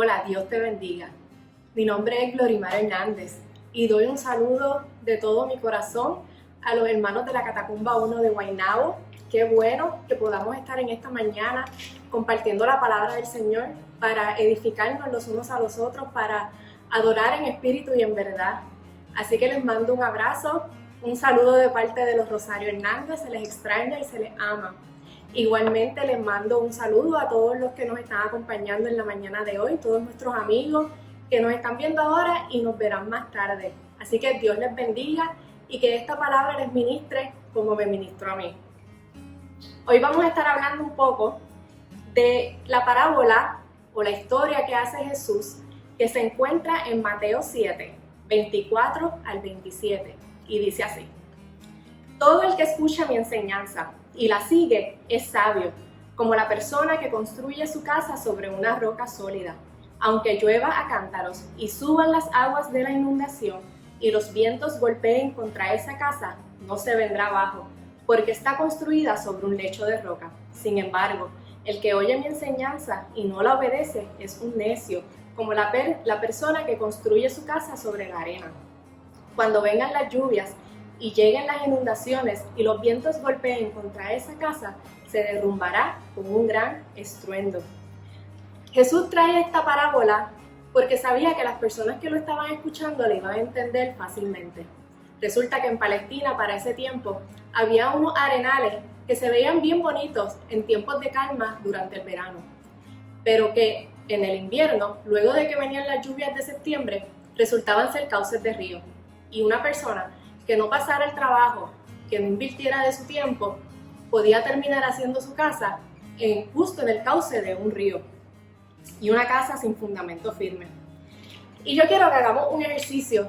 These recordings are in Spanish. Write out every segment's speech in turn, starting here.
Hola, Dios te bendiga. Mi nombre es Glorimar Hernández y doy un saludo de todo mi corazón a los hermanos de la Catacumba 1 de Guaynabo. Qué bueno que podamos estar en esta mañana compartiendo la palabra del Señor para edificarnos los unos a los otros, para adorar en espíritu y en verdad. Así que les mando un abrazo, un saludo de parte de los Rosario Hernández, se les extraña y se les ama. Igualmente les mando un saludo a todos los que nos están acompañando en la mañana de hoy, todos nuestros amigos que nos están viendo ahora y nos verán más tarde. Así que Dios les bendiga y que esta palabra les ministre como me ministró a mí. Hoy vamos a estar hablando un poco de la parábola o la historia que hace Jesús que se encuentra en Mateo 7, 24 al 27 y dice así: todo el que escucha mi enseñanza y la sigue es sabio, como la persona que construye su casa sobre una roca sólida. Aunque llueva a cántaros y suban las aguas de la inundación y los vientos golpeen contra esa casa, no se vendrá abajo, porque está construida sobre un lecho de roca. Sin embargo, el que oye mi enseñanza y no la obedece es un necio, como la persona que construye su casa sobre la arena. Cuando vengan las lluvias y lleguen las inundaciones y los vientos golpeen contra esa casa, se derrumbará con un gran estruendo. Jesús trae esta parábola porque sabía que las personas que lo estaban escuchando le iban a entender fácilmente. Resulta que en Palestina para ese tiempo había unos arenales que se veían bien bonitos en tiempos de calma durante el verano, pero que en el invierno, luego de que venían las lluvias de septiembre, resultaban ser cauces de río. Y una persona que no pasara el trabajo, que no invirtiera de su tiempo, podía terminar haciendo su casa justo en el cauce de un río y una casa sin fundamento firme. Y yo quiero que hagamos un ejercicio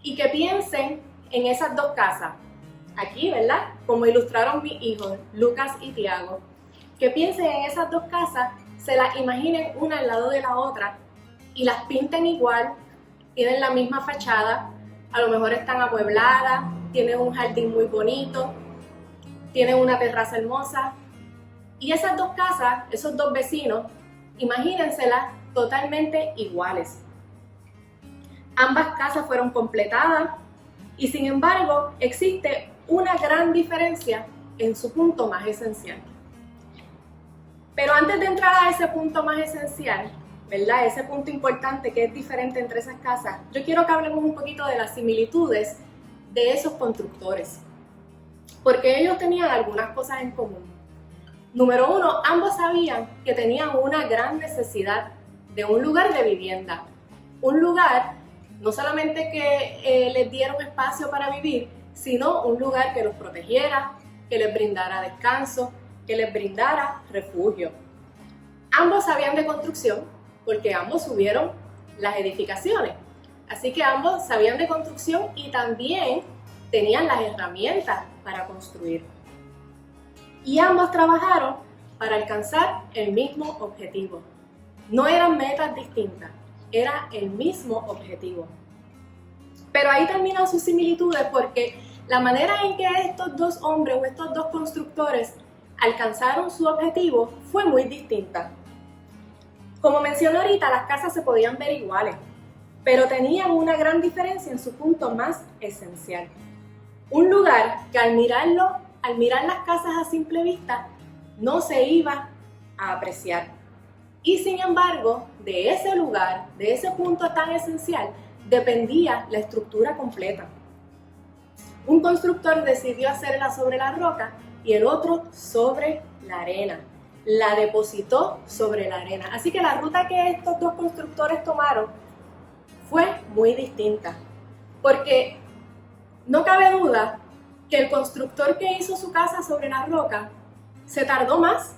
y que piensen en esas dos casas, aquí, ¿verdad? Como ilustraron mis hijos, Lucas y Tiago, que piensen en esas dos casas, se las imaginen una al lado de la otra y las pinten igual, tienen la misma fachada, a lo mejor están amuebladas, tienen un jardín muy bonito, tienen una terraza hermosa. Y esas dos casas, esos dos vecinos, imagínenselas totalmente iguales. Ambas casas fueron completadas y sin embargo existe una gran diferencia en su punto más esencial. Pero antes de entrar a ese punto más esencial, ¿verdad? Ese punto importante que es diferente entre esas casas, yo quiero que hablemos un poquito de las similitudes de esos constructores, porque ellos tenían algunas cosas en común. Número uno, ambos sabían que tenían una gran necesidad de un lugar de vivienda, un lugar no solamente que les diera un espacio para vivir, sino un lugar que los protegiera, que les brindara descanso, que les brindara refugio. Ambos sabían de construcción, porque ambos subieron las edificaciones. Así que ambos sabían de construcción y también tenían las herramientas para construir. Y ambos trabajaron para alcanzar el mismo objetivo. No eran metas distintas, era el mismo objetivo. Pero ahí terminan sus similitudes porque la manera en que estos dos hombres o estos dos constructores alcanzaron su objetivo fue muy distinta. Como mencioné ahorita, las casas se podían ver iguales, pero tenían una gran diferencia en su punto más esencial. Un lugar que al mirar las casas a simple vista no se iba a apreciar. Y sin embargo, de ese lugar, de ese punto tan esencial, dependía la estructura completa. Un constructor decidió hacerla sobre la roca y el otro sobre la arena. La depositó sobre la arena. Así que la ruta que estos dos constructores tomaron fue muy distinta. Porque no cabe duda que el constructor que hizo su casa sobre la roca se tardó más.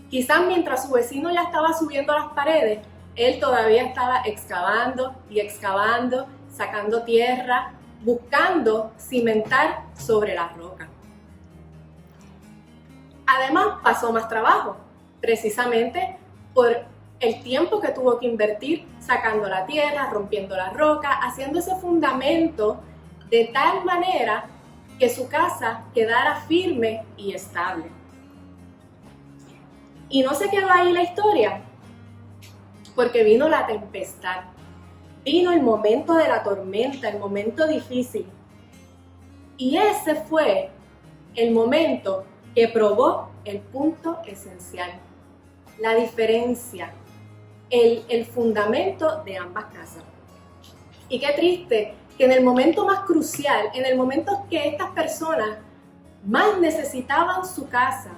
Quizás mientras su vecino ya estaba subiendo las paredes, él todavía estaba excavando y excavando, sacando tierra, buscando cimentar sobre la roca. Además, pasó más trabajo, precisamente por el tiempo que tuvo que invertir sacando la tierra, rompiendo la roca, haciendo ese fundamento de tal manera que su casa quedara firme y estable. Y no se quedó ahí la historia. porque vino la tempestad, vino el momento de la tormenta, el momento difícil. Y ese fue el momento que probó el punto esencial, la diferencia, el fundamento de ambas casas. Y qué triste que en el momento más crucial, en el momento que estas personas más necesitaban su casa,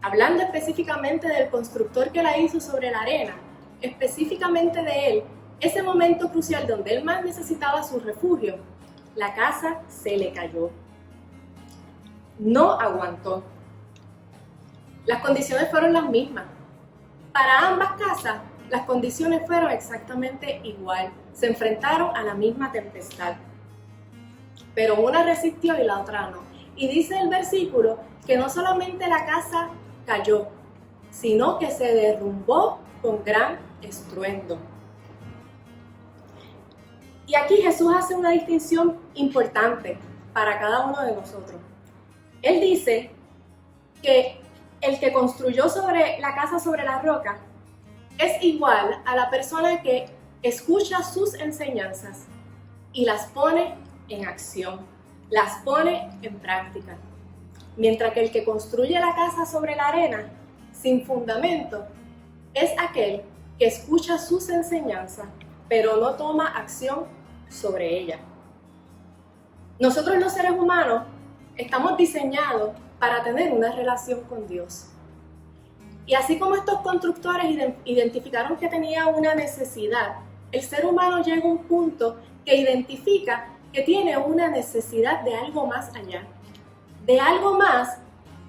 hablando específicamente del constructor que la hizo sobre la arena, específicamente de él, ese momento crucial donde él más necesitaba su refugio, la casa se le cayó. No aguantó. Las condiciones fueron las mismas. Para ambas casas, las condiciones fueron exactamente igual. Se enfrentaron a la misma tempestad. Pero una resistió y la otra no. Y dice el versículo que no solamente la casa cayó, sino que se derrumbó con gran estruendo. Y aquí Jesús hace una distinción importante para cada uno de nosotros. Él dice que el que construyó sobre la casa sobre la roca es igual a la persona que escucha sus enseñanzas y las pone en acción, las pone en práctica. Mientras que el que construye la casa sobre la arena, sin fundamento, es aquel que escucha sus enseñanzas, pero no toma acción sobre ella. Nosotros los seres humanos estamos diseñados para tener una relación con Dios. Y así como estos constructores identificaron que tenía una necesidad, el ser humano llega a un punto que identifica que tiene una necesidad de algo más allá, de algo más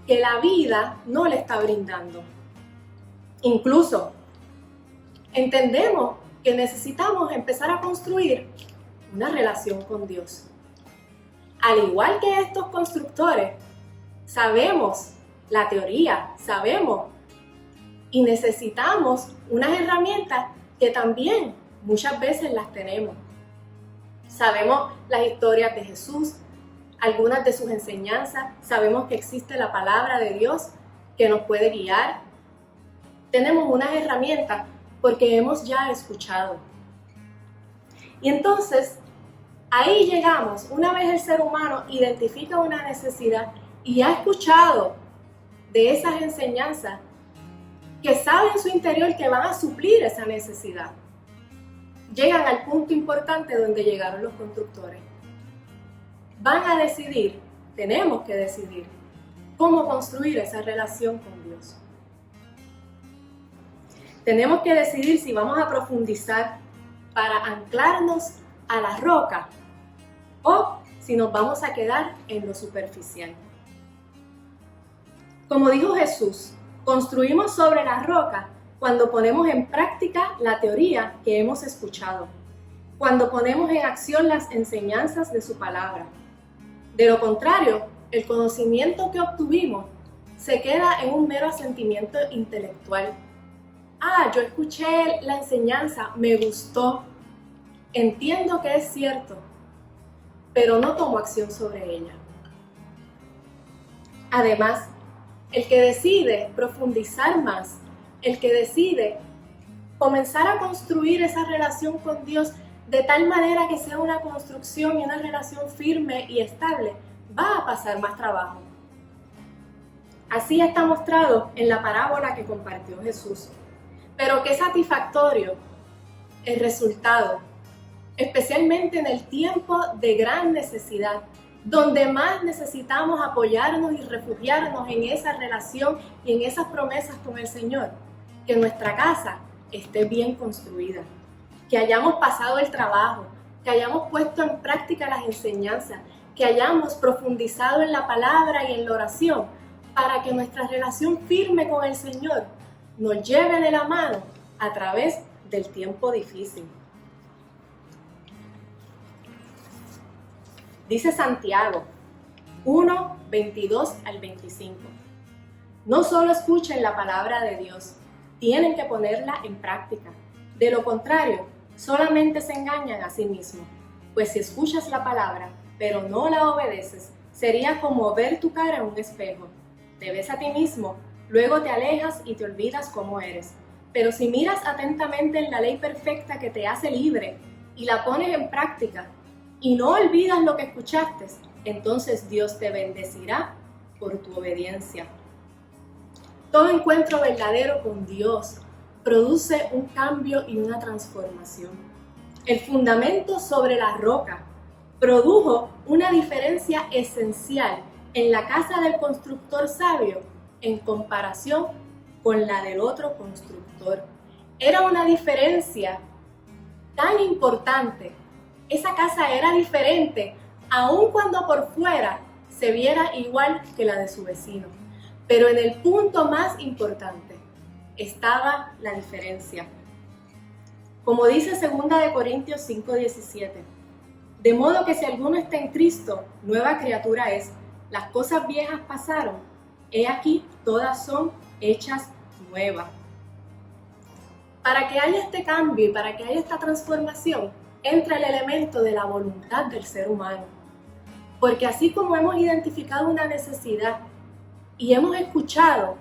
que la vida no le está brindando. Incluso entendemos que necesitamos empezar a construir una relación con Dios. Al igual que estos constructores, sabemos la teoría, sabemos y necesitamos unas herramientas que también muchas veces las tenemos. Sabemos las historias de Jesús, algunas de sus enseñanzas, sabemos que existe la palabra de Dios que nos puede guiar. Tenemos unas herramientas porque hemos ya escuchado. Y entonces, ahí llegamos, una vez el ser humano identifica una necesidad y ha escuchado de esas enseñanzas que sabe en su interior que van a suplir esa necesidad. Llegan al punto importante donde llegaron los constructores. Van a decidir, tenemos que decidir, cómo construir esa relación con Dios. Tenemos que decidir si vamos a profundizar para anclarnos a la roca o si nos vamos a quedar en lo superficial. Como dijo Jesús, construimos sobre la roca cuando ponemos en práctica la teoría que hemos escuchado, cuando ponemos en acción las enseñanzas de su palabra. De lo contrario, el conocimiento que obtuvimos se queda en un mero asentimiento intelectual. Yo escuché la enseñanza, me gustó, entiendo que es cierto, pero no tomo acción sobre ella. Además, el que decide profundizar más, el que decide comenzar a construir esa relación con Dios de tal manera que sea una construcción y una relación firme y estable, va a pasar más trabajo. Así está mostrado en la parábola que compartió Jesús. Pero qué satisfactorio el resultado, especialmente en el tiempo de gran necesidad, donde más necesitamos apoyarnos y refugiarnos en esa relación y en esas promesas con el Señor, que nuestra casa esté bien construida, que hayamos pasado el trabajo, que hayamos puesto en práctica las enseñanzas, que hayamos profundizado en la palabra y en la oración, para que nuestra relación firme con el Señor nos lleve de la mano a través del tiempo difícil. Dice Santiago 1, 22 al 25. No solo escuchen la palabra de Dios, tienen que ponerla en práctica. De lo contrario, solamente se engañan a sí mismos. Pues si escuchas la palabra, pero no la obedeces, sería como ver tu cara en un espejo. Te ves a ti mismo, luego te alejas y te olvidas cómo eres. Pero si miras atentamente en la ley perfecta que te hace libre y la pones en práctica y no olvidas lo que escuchaste, entonces Dios te bendecirá por tu obediencia. Todo encuentro verdadero con Dios produce un cambio y una transformación. El fundamento sobre la roca produjo una diferencia esencial en la casa del constructor sabio en comparación con la del otro constructor. Era una diferencia tan importante. Esa casa era diferente, aun cuando por fuera se viera igual que la de su vecino. Pero en el punto más importante estaba la diferencia. Como dice 2 Corintios 5:17, de modo que si alguno está en Cristo, nueva criatura es. Las cosas viejas pasaron, he aquí todas son hechas nuevas. Para que haya este cambio y para que haya esta transformación, entra el elemento de la voluntad del ser humano. Porque así como hemos identificado una necesidad y hemos escuchado,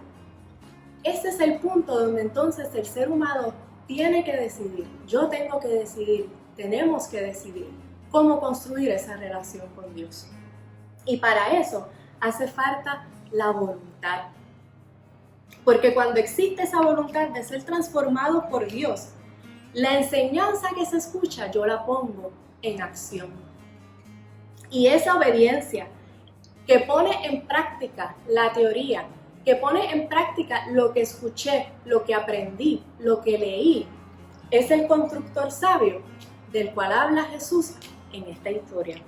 ese es el punto donde entonces el ser humano tiene que decidir. Yo tengo que decidir, tenemos que decidir cómo construir esa relación con Dios. Y para eso hace falta la voluntad. Porque cuando existe esa voluntad de ser transformado por Dios, la enseñanza que se escucha yo la pongo en acción. Y esa obediencia que pone en práctica la teoría, que pone en práctica lo que escuché, lo que aprendí, lo que leí, es el constructor sabio del cual habla Jesús en esta historia.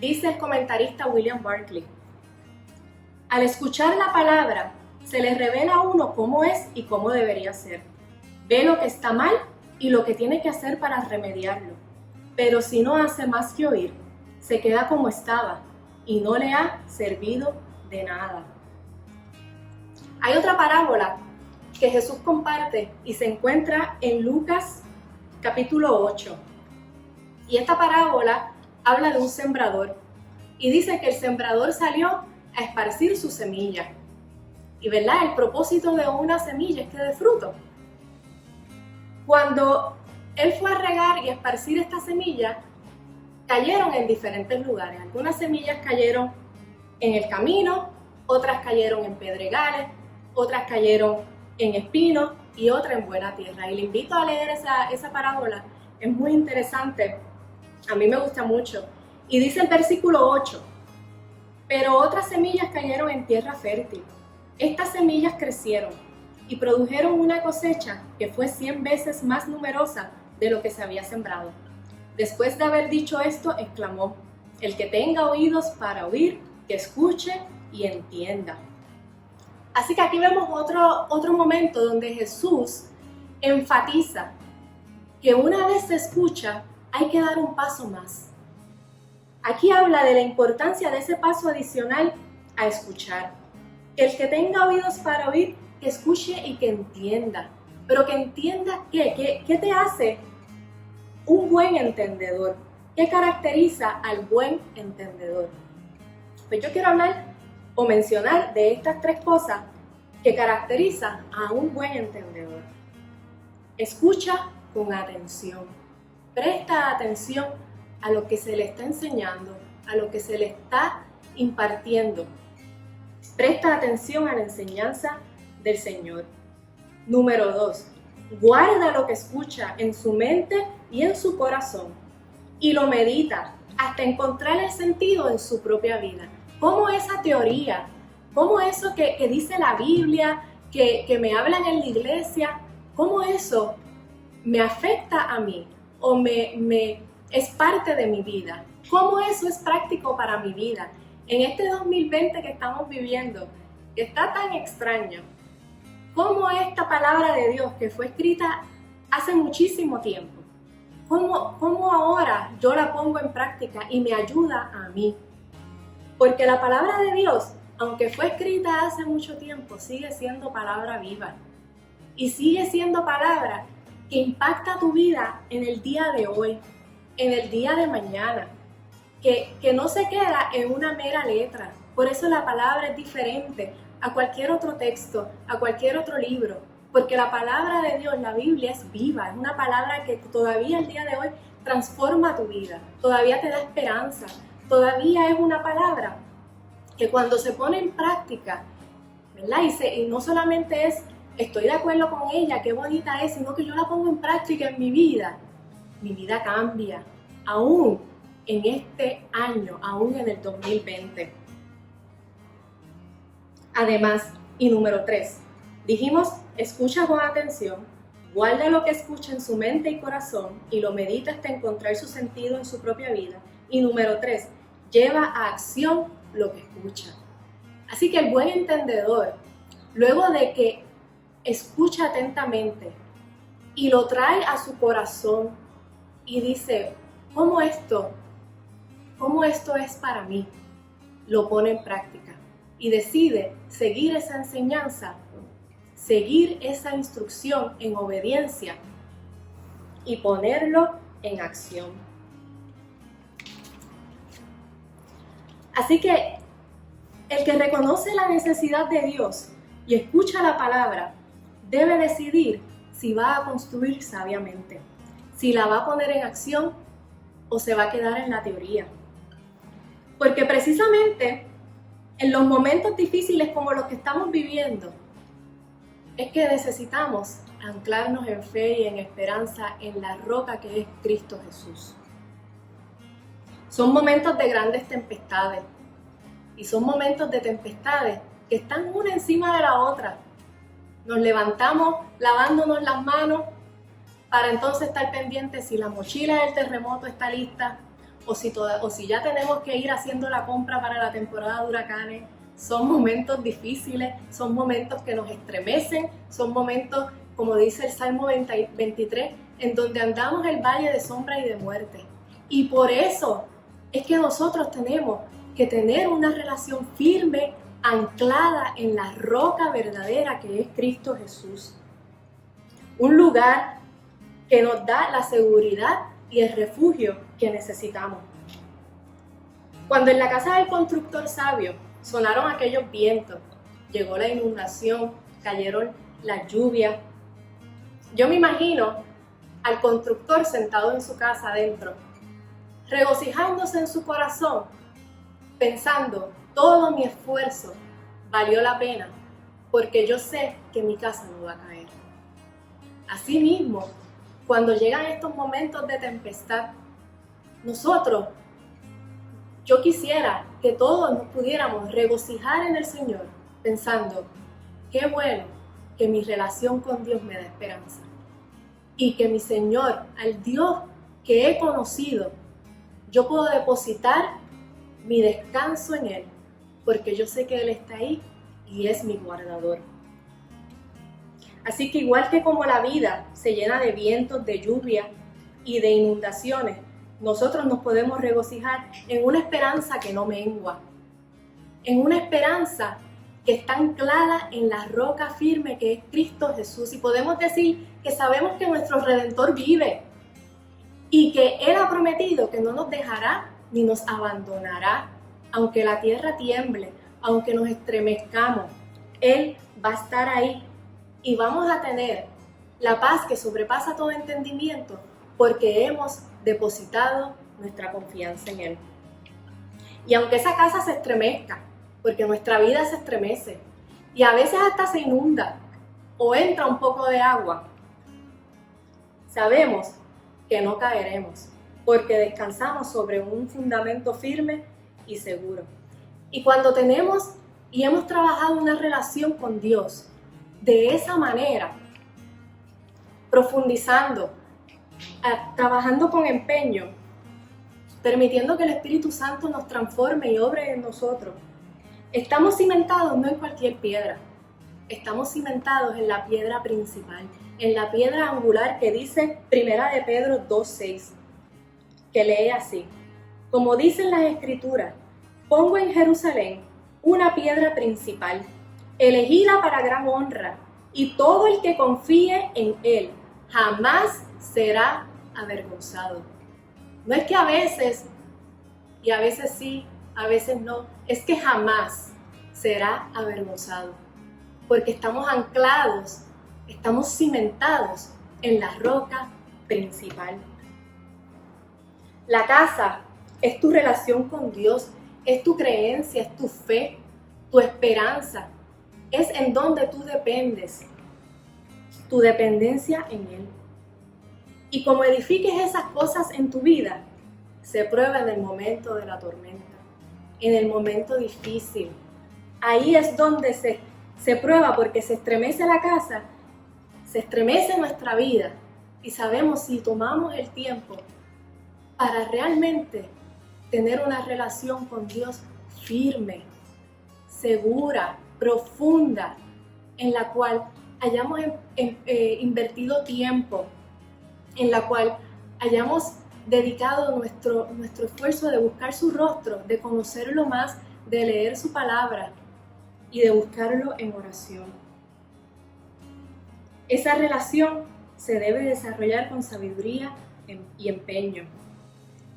Dice el comentarista William Barclay: al escuchar la palabra, se le revela a uno cómo es y cómo debería ser. Ve lo que está mal y lo que tiene que hacer para remediarlo. Pero si no hace más que oír, se queda como estaba y no le ha servido de nada. Hay otra parábola que Jesús comparte y se encuentra en Lucas capítulo 8. Y esta parábola habla de un sembrador y dice que el sembrador salió a esparcir su semilla. Y ¿verdad? El propósito de una semilla es que dé fruto. Cuando él fue a regar y a esparcir esta semilla, cayeron en diferentes lugares. Algunas semillas cayeron en el camino, otras cayeron en pedregales, otras cayeron en espinos y otras en buena tierra. Y le invito a leer esa parábola, es muy interesante, a mí me gusta mucho. Y dice el versículo 8, pero otras semillas cayeron en tierra fértil. Estas semillas crecieron y produjeron una cosecha que fue 100 veces más numerosa de lo que se había sembrado. Después de haber dicho esto, exclamó: el que tenga oídos para oír, que escuche y entienda. Así que aquí vemos otro momento donde Jesús enfatiza que una vez se escucha, hay que dar un paso más. Aquí habla de la importancia de ese paso adicional a escuchar. Que el que tenga oídos para oír, que escuche y que entienda. Pero que entienda qué te hace un buen entendedor. ¿Qué caracteriza al buen entendedor? Pues yo quiero hablar o mencionar de estas tres cosas que caracterizan a un buen entendedor. Escucha con atención. Presta atención a lo que se le está enseñando, a lo que se le está impartiendo. Presta atención a la enseñanza del Señor. Número 2. Guarda lo que escucha en su mente y en su corazón y lo medita hasta encontrar el sentido en su propia vida. Cómo esa teoría, cómo eso que dice la Biblia, que me hablan en la iglesia, cómo eso me afecta a mí o es parte de mi vida. Cómo eso es práctico para mi vida. En este 2020 que estamos viviendo, que está tan extraño, cómo esta palabra de Dios que fue escrita hace muchísimo tiempo, cómo ahora yo la pongo en práctica y me ayuda a mí. Porque la palabra de Dios, aunque fue escrita hace mucho tiempo, sigue siendo palabra viva. Y sigue siendo palabra que impacta tu vida en el día de hoy, en el día de mañana. Que no se queda en una mera letra. Por eso la palabra es diferente a cualquier otro texto, a cualquier otro libro. porque la palabra de Dios, la Biblia, es viva, es una palabra que todavía el día de hoy transforma tu vida, todavía te da esperanza, todavía es una palabra que cuando se pone en práctica, ¿verdad? Y no solamente es, estoy de acuerdo con ella, qué bonita es, sino que yo la pongo en práctica en mi vida cambia, aún en este año, aún en el 2020. Además, y número 3, dijimos, escucha con atención, guarda lo que escucha en su mente y corazón y lo medita hasta encontrar su sentido en su propia vida. Y número 3, lleva a acción lo que escucha. Así que el buen entendedor, luego de que escucha atentamente y lo trae a su corazón y dice, ¿cómo esto es para mí? Lo pone en práctica y decide seguir esa enseñanza, seguir esa instrucción en obediencia y ponerlo en acción. Así que el que reconoce la necesidad de Dios y escucha la palabra debe decidir si va a construir sabiamente, si la va a poner en acción o se va a quedar en la teoría. Porque precisamente en los momentos difíciles como los que estamos viviendo, es que necesitamos anclarnos en fe y en esperanza en la roca que es Cristo Jesús. Son momentos de grandes tempestades y son momentos de tempestades que están una encima de la otra. Nos levantamos lavándonos las manos para entonces estar pendientes si la mochila del terremoto está lista o si ya tenemos que ir haciendo la compra para la temporada de huracanes. Son momentos difíciles, son momentos que nos estremecen, son momentos, como dice el Salmo 23, en donde andamos el valle de sombra y de muerte. Y por eso es que nosotros tenemos que tener una relación firme, anclada en la roca verdadera que es Cristo Jesús. Un lugar que nos da la seguridad y el refugio que necesitamos. Cuando en la casa del constructor sabio sonaron aquellos vientos, llegó la inundación, cayeron las lluvias, yo me imagino al constructor sentado en su casa adentro, regocijándose en su corazón, pensando, todo mi esfuerzo valió la pena, porque yo sé que mi casa no va a caer. Asimismo, cuando llegan estos momentos de tempestad, yo quisiera que todos nos pudiéramos regocijar en el Señor, pensando, qué bueno que mi relación con Dios me da esperanza. Y que mi Señor, al Dios que he conocido, yo puedo depositar mi descanso en Él, porque yo sé que Él está ahí y es mi guardador. Así que igual que como la vida se llena de vientos, de lluvia y de inundaciones, nosotros nos podemos regocijar en una esperanza que no mengua, en una esperanza que está anclada en la roca firme que es Cristo Jesús. Y podemos decir que sabemos que nuestro Redentor vive y que Él ha prometido que no nos dejará ni nos abandonará, aunque la tierra tiemble, aunque nos estremezcamos, Él va a estar ahí y vamos a tener la paz que sobrepasa todo entendimiento porque hemos depositado nuestra confianza en Él. Y aunque esa casa se estremezca, porque nuestra vida se estremece y a veces hasta se inunda o entra un poco de agua, sabemos que no caeremos porque descansamos sobre un fundamento firme y seguro. Y cuando tenemos y hemos trabajado una relación con Dios de esa manera, profundizando, trabajando con empeño, permitiendo que el Espíritu Santo nos transforme y obre en nosotros, estamos cimentados no en cualquier piedra, estamos cimentados en la piedra principal, en la piedra angular que dice 1 de Pedro 2:6, que lee así: como dicen las Escrituras, pongo en Jerusalén una piedra principal, elegida para gran honra, y todo el que confíe en Él jamás será avergonzado. No es que a veces, y a veces sí, a veces no, es que jamás será avergonzado, porque estamos anclados Estamos cimentados en la roca principal. La casa es tu relación con Dios, es tu creencia, es tu fe, tu esperanza. Es en donde tú dependes, tu dependencia en Él. Y como edifiques esas cosas en tu vida, se prueba en el momento de la tormenta, en el momento difícil. Ahí es donde se prueba, porque se estremece la casa, se estremece nuestra vida y sabemos si tomamos el tiempo para realmente tener una relación con Dios firme, segura, profunda, en la cual hayamos invertido tiempo, en la cual hayamos dedicado nuestro esfuerzo de buscar su rostro, de conocerlo más, de leer su palabra y de buscarlo en oración. Esa relación se debe desarrollar con sabiduría y empeño.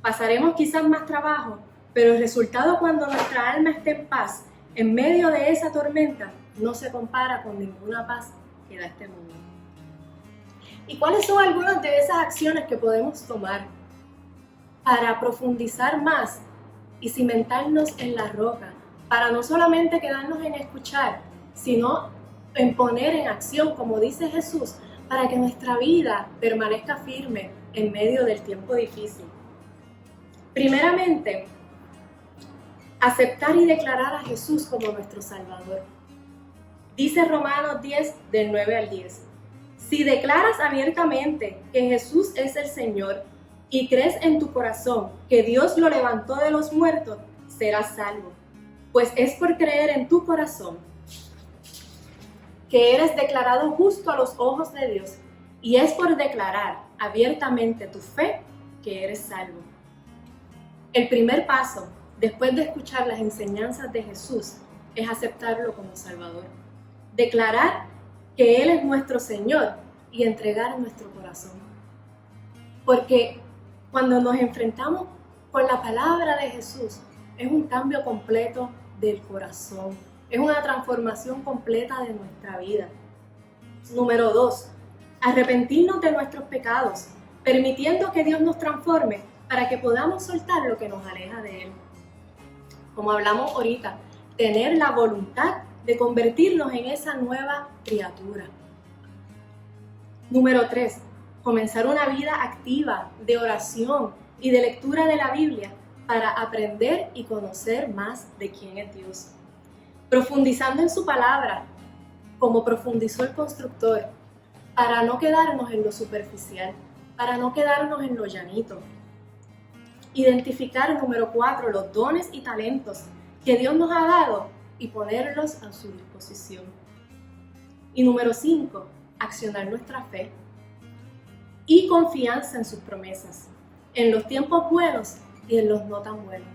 Pasaremos quizás más trabajo, pero el resultado cuando nuestra alma esté en paz, en medio de esa tormenta, no se compara con ninguna paz que da este mundo. ¿Y cuáles son algunas de esas acciones que podemos tomar para profundizar más y cimentarnos en la roca? Para no solamente quedarnos en escuchar, sino en poner en acción, como dice Jesús, para que nuestra vida permanezca firme en medio del tiempo difícil. Primeramente, aceptar y declarar a Jesús como nuestro Salvador. Dice Romanos 10, del 9 al 10. Si declaras abiertamente que Jesús es el Señor y crees en tu corazón que Dios lo levantó de los muertos, serás salvo. Pues es por creer en tu corazón que eres declarado justo a los ojos de Dios, y es por declarar abiertamente tu fe que eres salvo. El primer paso, después de escuchar las enseñanzas de Jesús, es aceptarlo como Salvador. Declarar que Él es nuestro Señor y entregar nuestro corazón. Porque cuando nos enfrentamos con la palabra de Jesús, es un cambio completo del corazón. Es una transformación completa de nuestra vida. Número 2, arrepentirnos de nuestros pecados, permitiendo que Dios nos transforme para que podamos soltar lo que nos aleja de Él. Como hablamos ahorita, tener la voluntad de convertirnos en esa nueva criatura. Número 3, comenzar una vida activa de oración y de lectura de la Biblia para aprender y conocer más de quién es Dios. Profundizando en su palabra, como profundizó el constructor, para no quedarnos en lo superficial, para no quedarnos en lo llanito. Identificar, número 4, los dones y talentos que Dios nos ha dado y ponerlos a su disposición. Y número 5, accionar nuestra fe y confianza en sus promesas, en los tiempos buenos y en los no tan buenos.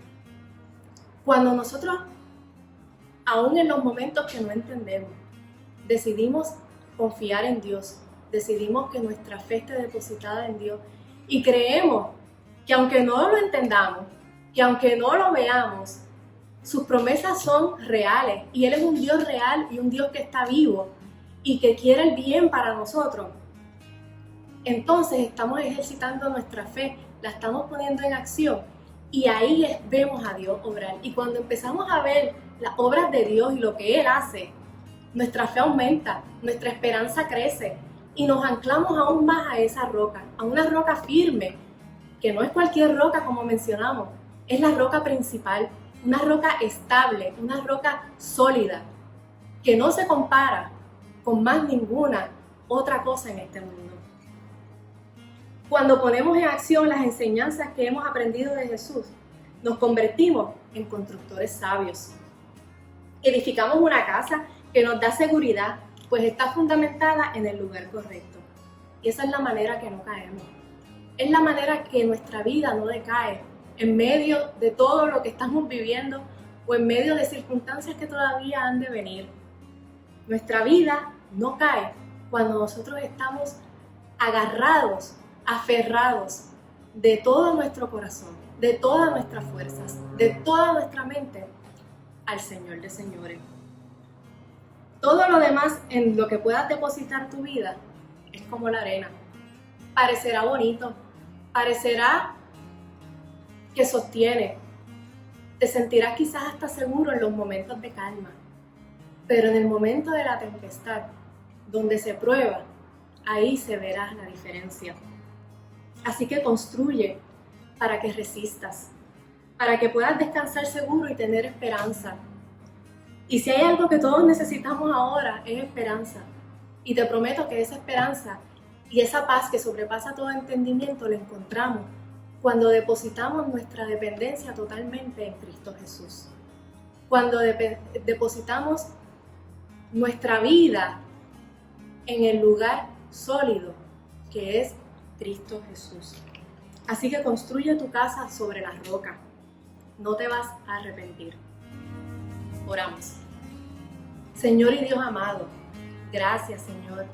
Cuando nosotros, aún en los momentos que no entendemos, decidimos confiar en Dios, decidimos que nuestra fe esté depositada en Dios y creemos que aunque no lo entendamos, que aunque no lo veamos, sus promesas son reales y Él es un Dios real y un Dios que está vivo y que quiere el bien para nosotros. Entonces estamos ejercitando nuestra fe, la estamos poniendo en acción y ahí vemos a Dios obrar. Y cuando empezamos a ver las obras de Dios y lo que Él hace, nuestra fe aumenta, nuestra esperanza crece y nos anclamos aún más a esa roca, a una roca firme, que no es cualquier roca como mencionamos, es la roca principal, una roca estable, una roca sólida, que no se compara con más ninguna otra cosa en este mundo. Cuando ponemos en acción las enseñanzas que hemos aprendido de Jesús, nos convertimos en constructores sabios. Edificamos una casa que nos da seguridad, pues está fundamentada en el lugar correcto. Y esa es la manera que no caemos. Es la manera que nuestra vida no decae en medio de todo lo que estamos viviendo o en medio de circunstancias que todavía han de venir. Nuestra vida no cae cuando nosotros estamos agarrados, aferrados de todo nuestro corazón, de todas nuestras fuerzas, de toda nuestra mente al Señor de señores. Todo lo demás en lo que puedas depositar tu vida es como la arena. Parecerá bonito, parecerá que sostiene, te sentirás quizás hasta seguro en los momentos de calma, pero en el momento de la tempestad, donde se prueba, ahí se verá la diferencia. Así que construye para que resistas, para que puedas descansar seguro y tener esperanza. Y si hay algo que todos necesitamos ahora, es esperanza. Y te prometo que esa esperanza y esa paz que sobrepasa todo entendimiento la encontramos cuando depositamos nuestra dependencia totalmente en Cristo Jesús. Cuando depositamos nuestra vida en el lugar sólido que es Cristo Jesús. Así que construye tu casa sobre la roca. No te vas a arrepentir. Oramos. Señor y Dios amado, gracias, Señor.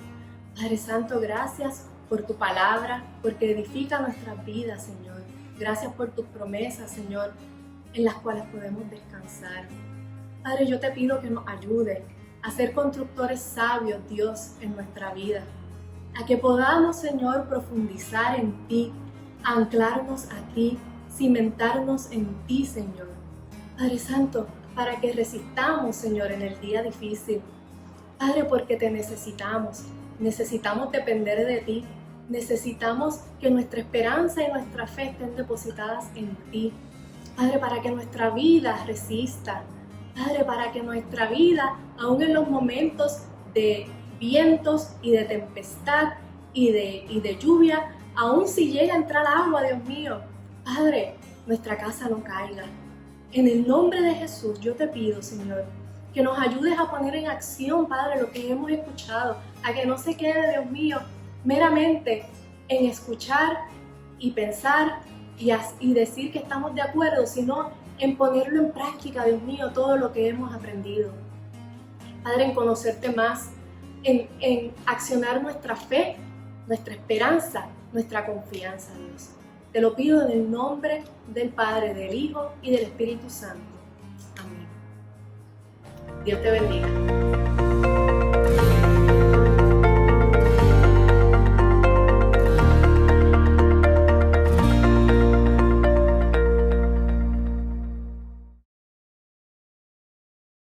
Padre Santo, gracias por tu palabra, porque edifica nuestras vidas, Señor. Gracias por tus promesas, Señor, en las cuales podemos descansar. Padre, yo te pido que nos ayude a ser constructores sabios, Dios, en nuestra vida. A que podamos, Señor, profundizar en ti, anclarnos a ti, cimentarnos en ti, Señor. Padre Santo, para que resistamos, Señor, en el día difícil. Padre, porque te necesitamos depender de ti, necesitamos que nuestra esperanza y nuestra fe estén depositadas en ti. Padre, para que nuestra vida resista. Padre, para que nuestra vida, aún en los momentos de vientos y de tempestad y de lluvia, aún si llega a entrar agua, Dios mío, Padre, nuestra casa no caiga. En el nombre de Jesús yo te pido, Señor, que nos ayudes a poner en acción, Padre, lo que hemos escuchado, a que no se quede, Dios mío, meramente en escuchar y pensar y decir que estamos de acuerdo, sino en ponerlo en práctica, Dios mío, todo lo que hemos aprendido. Padre, en conocerte más, en accionar nuestra fe, nuestra esperanza, nuestra confianza, Dios. Te lo pido en el nombre del Padre, del Hijo y del Espíritu Santo. Amén. Dios te bendiga.